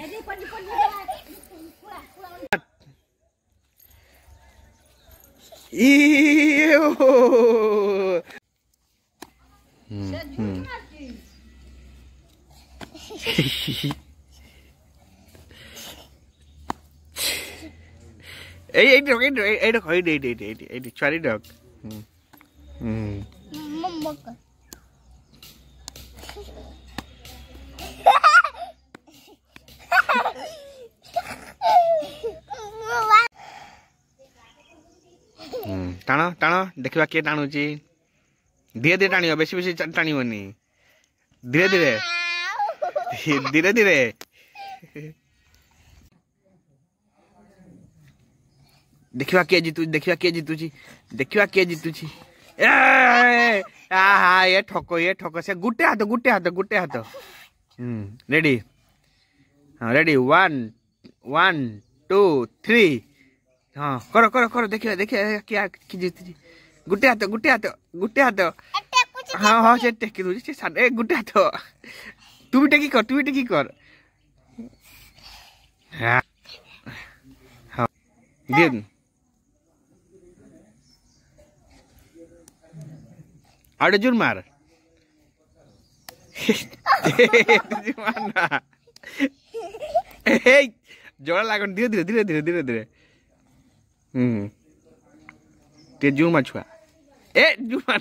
Ei dog, ei cherry dog. टाण देखा किए टाणुची धीरे धीरे टाण बेसी बेसी टाणबनी धीरे धीरे धीरे धीरे देखा किए जीतुची ये ठक से गुटे हाथ रेडी हाँ रेडी 1 2 3 हाँ कर देखिए क्या जीतुची गुटे हाथ हाँ हाँ से टेकी दूची से गुटे हाथ तू भी टेकी कर हाँ दिन आड़े जुर मार जोड़ा लागन धीरे ते जुर मार छुआ ए जुर मार